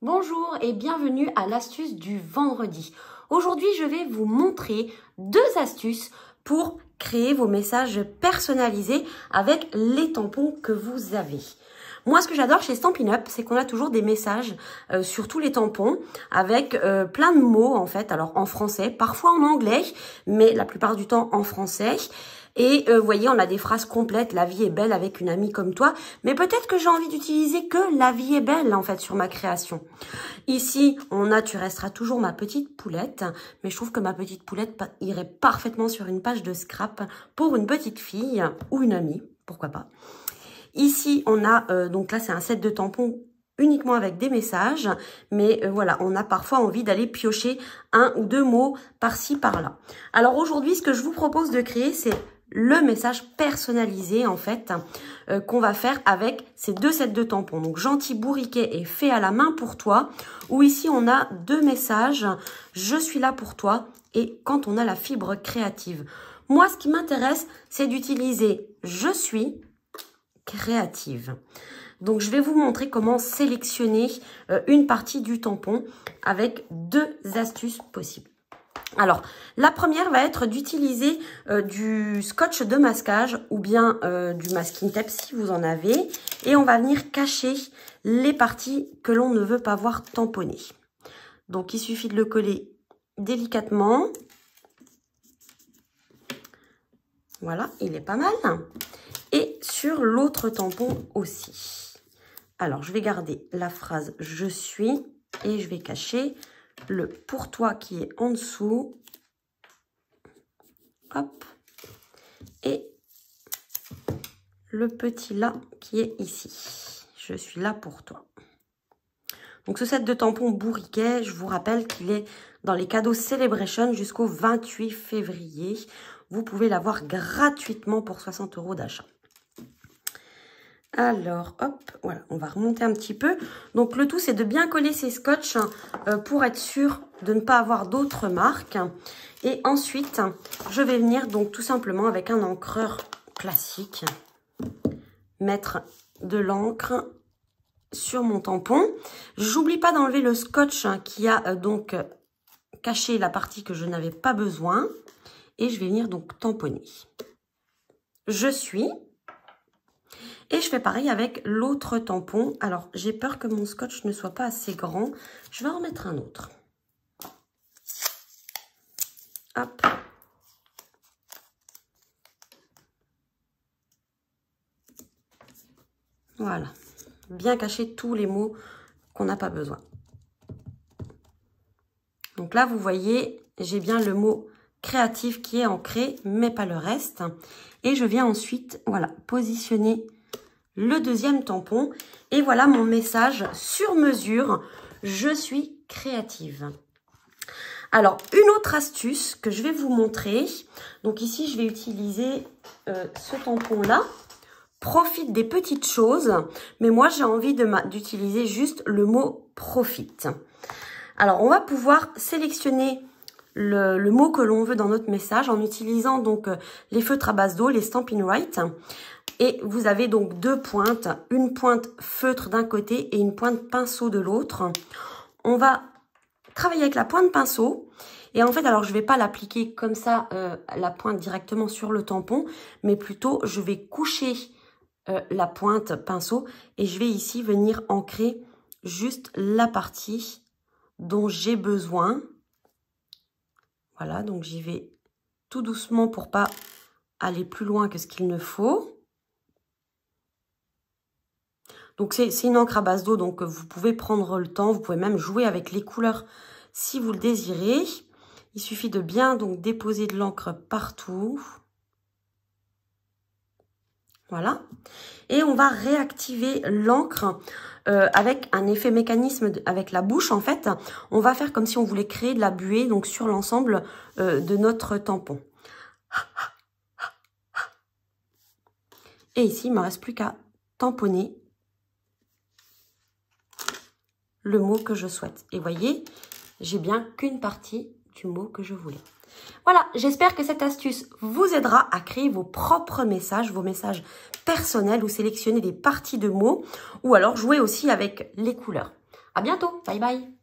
Bonjour et bienvenue à l'astuce du vendredi. Aujourd'hui, je vais vous montrer 2 astuces pour créer vos messages personnalisés avec les tampons que vous avez. Moi, ce que j'adore chez Stampin' Up, c'est qu'on a toujours des messages sur tous les tampons avec plein de mots en fait. Alors en français, parfois en anglais, mais la plupart du temps en français. Et vous voyez, on a des phrases complètes, la vie est belle avec une amie comme toi. Mais peut-être que j'ai envie d'utiliser que la vie est belle en fait sur ma création. Ici, on a tu resteras toujours ma petite poulette. Mais je trouve que ma petite poulette irait parfaitement sur une page de scrap pour une petite fille ou une amie, pourquoi pas. Ici, on a, donc là c'est un set de tampons uniquement avec des messages, mais voilà, on a parfois envie d'aller piocher 1 ou 2 mots par-ci, par-là. Alors aujourd'hui, ce que je vous propose de créer, c'est le message personnalisé en fait qu'on va faire avec ces 2 sets de tampons. Donc gentil bourriquet et fait à la main pour toi, où ici on a 2 messages, je suis là pour toi et quand on a la fibre créative. Moi, ce qui m'intéresse, c'est d'utiliser je suis créative. Donc, je vais vous montrer comment sélectionner une partie du tampon avec 2 astuces possibles. Alors, la première va être d'utiliser du scotch de masquage ou bien du masking tape si vous en avez. Et on va venir cacher les parties que l'on ne veut pas voir tamponner. Donc, il suffit de le coller délicatement. Voilà, il est pas mal. Et sur l'autre tampon aussi. Alors, je vais garder la phrase « je suis » et je vais cacher le « pour toi » qui est en dessous. Hop. Et le petit « là » qui est ici. Je suis là pour toi. Donc, ce set de tampons bourriquet, je vous rappelle qu'il est dans les cadeaux Celebration jusqu'au 28 février. Vous pouvez l'avoir gratuitement pour 60 € d'achat. Alors, hop, voilà, on va remonter un petit peu. Donc, le tout, c'est de bien coller ces scotch pour être sûr de ne pas avoir d'autres marques. Et ensuite, je vais venir donc tout simplement avec un encreur classique, mettre de l'encre sur mon tampon. J'oublie pas d'enlever le scotch qui a donc caché la partie que je n'avais pas besoin. Et je vais venir donc tamponner. Je suis... Et je fais pareil avec l'autre tampon. Alors, j'ai peur que mon scotch ne soit pas assez grand. Je vais en remettre un autre. Hop. Voilà. Bien cacher tous les mots qu'on n'a pas besoin. Donc là, vous voyez, j'ai bien le mot créatif qui est ancré, mais pas le reste. Et je viens ensuite, voilà, positionner le deuxième tampon. Et voilà mon message sur mesure. Je suis créative. Alors, une autre astuce que je vais vous montrer. Donc ici, je vais utiliser ce tampon-là. Profite des petites choses. Mais moi, j'ai envie d'utiliser juste le mot profite. Alors, on va pouvoir sélectionner le mot que l'on veut dans notre message en utilisant donc les feutres à base d'eau, les Stampin' Write. Et vous avez donc 2 pointes, une pointe feutre d'un côté et une pointe pinceau de l'autre. On va travailler avec la pointe pinceau. Et en fait, alors je ne vais pas l'appliquer comme ça, la pointe directement sur le tampon, mais plutôt je vais coucher la pointe pinceau et je vais ici venir ancrer juste la partie dont j'ai besoin. Voilà, donc j'y vais tout doucement pour pas aller plus loin que ce qu'il ne faut. Donc, c'est une encre à base d'eau, donc vous pouvez prendre le temps. Vous pouvez même jouer avec les couleurs si vous le désirez. Il suffit de bien donc déposer de l'encre partout. Voilà. Et on va réactiver l'encre avec un effet mécanisme avec la bouche. En fait, on va faire comme si on voulait créer de la buée donc sur l'ensemble de notre tampon. Et ici, il ne me reste plus qu'à tamponner le mot que je souhaite. Et voyez, j'ai bien qu'une partie du mot que je voulais. Voilà, j'espère que cette astuce vous aidera à créer vos propres messages, vos messages personnels ou sélectionner des parties de mots ou alors jouer aussi avec les couleurs. À bientôt. Bye bye.